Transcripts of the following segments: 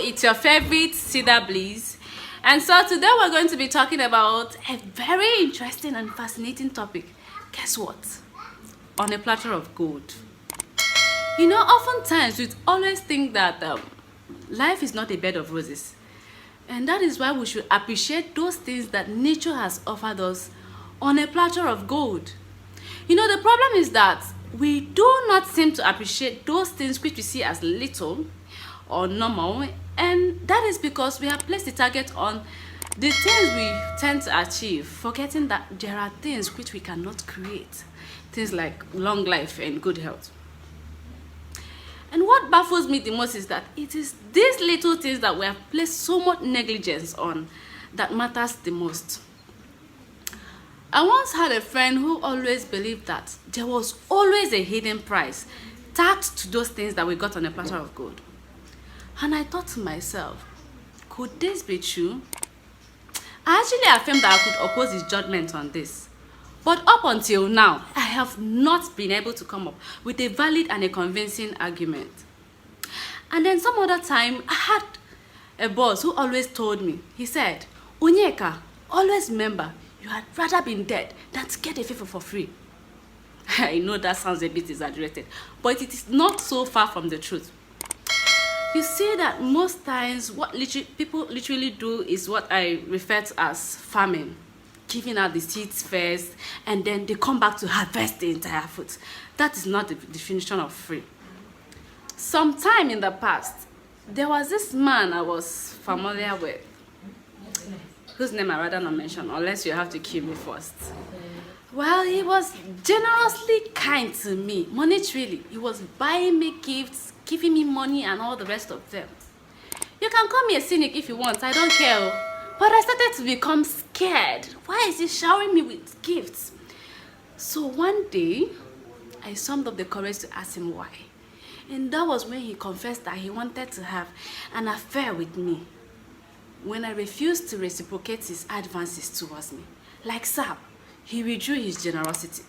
it's your favorite Cedar Bliss, and so today we're going to be talking about a very interesting and fascinating topic. Guess what? On a platter of gold. You know, oftentimes we always think that life is not a bed of roses, and that is why we should appreciate those things that nature has offered us on a platter of gold. You know, the problem is that we do not seem to appreciate those things which we see as little or normal, and that is because we have placed the target on the things we tend to achieve, forgetting that there are things which we cannot create, things like long life and good health. And what baffles me the most is that it is these little things that we have placed so much negligence on that matters the most. I once had a friend who always believed that there was always a hidden price tagged to those things that we got on a platter of gold. And I thought to myself, could this be true? I actually affirmed that I could oppose his judgment on this. But up until now, I have not been able to come up with a valid and a convincing argument. And then some other time, I had a boss who always told me, he said, Onyeka, always remember, you had rather been dead than to get a favor for free. I know that sounds a bit exaggerated, but it is not so far from the truth. You see that most times what people literally do is what I refer to as farming, giving out the seeds first, and then they come back to harvest the entire fruit. That is not the definition of free. Sometime in the past, there was this man I was familiar with, whose name I rather not mention, unless you have to kill me first. Well, he was generously kind to me, monetarily. He was buying me gifts, giving me money and all the rest of them. You can call me a cynic if you want, I don't care. But I started to become scared. Why is he showering me with gifts? So one day, I summoned up the courage to ask him why. And that was when he confessed that he wanted to have an affair with me, when I refused to reciprocate his advances towards me. Like Sam, he withdrew his generosity.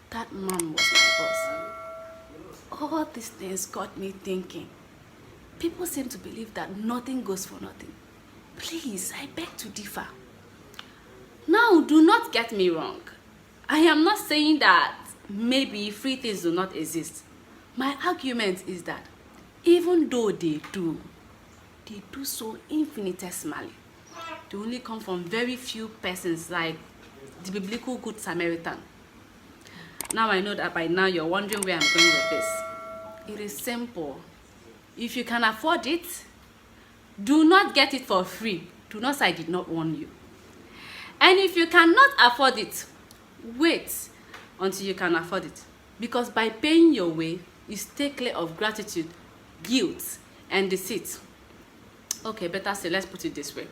That man was my boss. All these things got me thinking. People seem to believe that nothing goes for nothing. Please, I beg to differ. Now, do not get me wrong. I am not saying that maybe free things do not exist. My argument is that even though they do so infinitesimally. They only come from very few persons, like the biblical Good Samaritan. Now I know that by now you're wondering where I'm going with this. It is simple. If you can afford it, do not get it for free. Do not say I did not warn you. And if you cannot afford it, wait until you can afford it. Because by paying your way, you stay clear of gratitude, guilt, and deceit. Okay, better say, let's put it this way.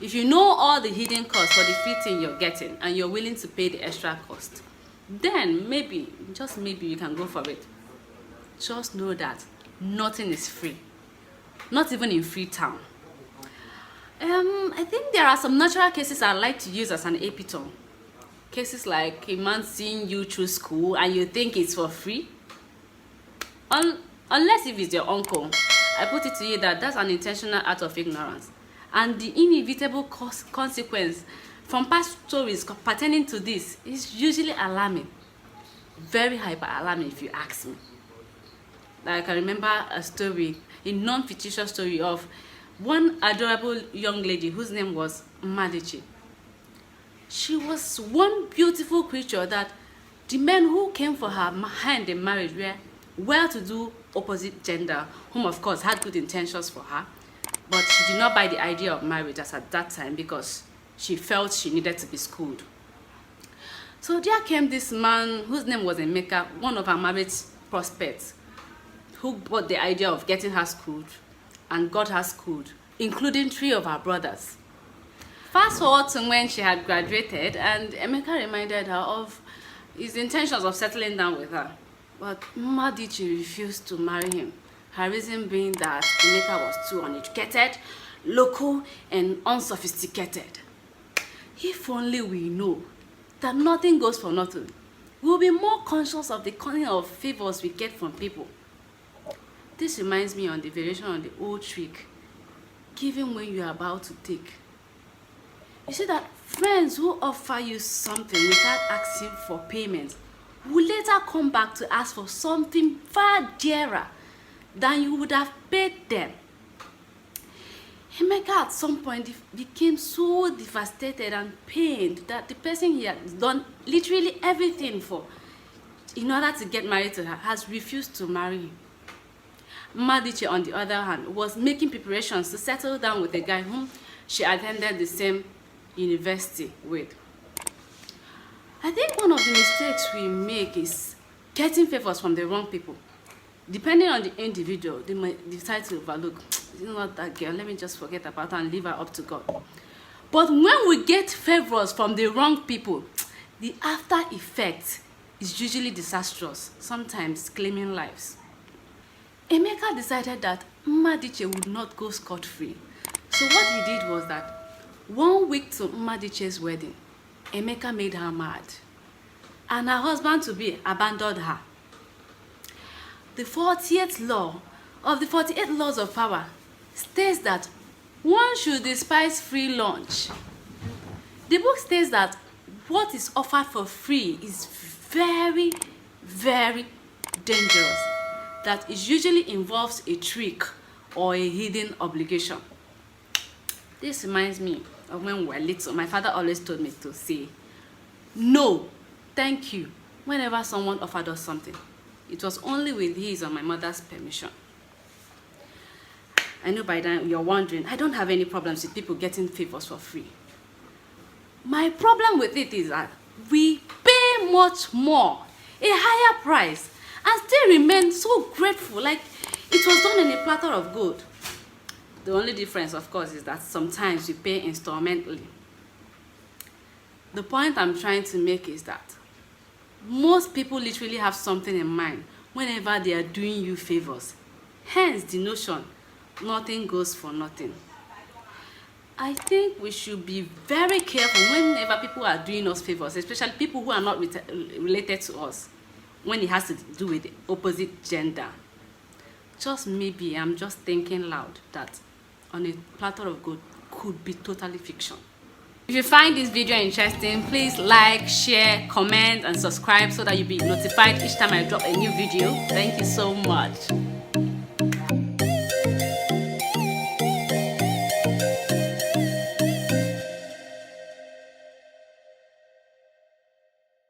If you know all the hidden costs for the free thing you're getting and you're willing to pay the extra cost, then maybe, just maybe, you can go for it. Just know that nothing is free. Not even in Freetown. I think there are some natural cases I like to use as an epitome. Cases like a man seeing you through school and you think it's for free. Unless if it's your uncle. I put it to you that that's an intentional act of ignorance. And the inevitable consequence from past stories pertaining to this is usually alarming. Very hyper-alarming if you ask me. Like I remember a story, a non-fictitious story of one adorable young lady whose name was Madichi. She was one beautiful creature that the men who came for her hand in marriage were well-to-do opposite gender, whom of course had good intentions for her, but she did not buy the idea of marriage as at that time because she felt she needed to be schooled. So there came this man whose name was Emeka, one of her marriage prospects, who bought the idea of getting her schooled and got her schooled, including 3 of her brothers. Fast forward to when she had graduated and Emeka reminded her of his intentions of settling down with her. But Madichi refused to marry him. Her reason being that Emeka was too uneducated, local, and unsophisticated. If only we know that nothing goes for nothing, we'll be more conscious of the kind of favors we get from people. This reminds me on the variation on the old trick. giving when you are about to take. You see that friends who offer you something without asking for payment will later come back to ask for something far dearer than you would have paid them. Emeka at some point became so devastated and pained that the person he had done literally everything for in order to get married to her has refused to marry him. Madiche, on the other hand, was making preparations to settle down with a guy whom she attended the same university with. I think one of the mistakes we make is getting favors from the wrong people. Depending on the individual, they might decide to overlook. It's not that girl, let me just forget about her and leave her up to God. But when we get favors from the wrong people, the after effect is usually disastrous, sometimes claiming lives. Emeka decided that Mmadiche would not go scot-free. So what he did was that 1 week to Mmadiche's wedding, Emeka made her mad, and her husband-to-be abandoned her. The 40th law of the 48 laws of power states that one should despise free lunch. The book states that what is offered for free is very, very dangerous, that it usually involves a trick or a hidden obligation. This reminds me of when we were little. My father always told me to say, no, thank you, whenever someone offered us something. It was only with his or my mother's permission. I know by then you're wondering, I don't have any problems with people getting favors for free. My problem with it is that we pay much more, a higher price, and still remain so grateful, like it was done in a platter of gold. The only difference, of course, is that sometimes we pay installmentally. The point I'm trying to make is that most people literally have something in mind whenever they are doing you favors. Hence the notion, nothing goes for nothing. I think we should be very careful whenever people are doing us favors, especially people who are not related to us, when it has to do with the opposite gender. Just maybe I'm just thinking loud that On a Platter of Gold could be totally fiction. If you find this video interesting, please like, share, comment, and subscribe so that you'll be notified each time I drop a new video. Thank you so much.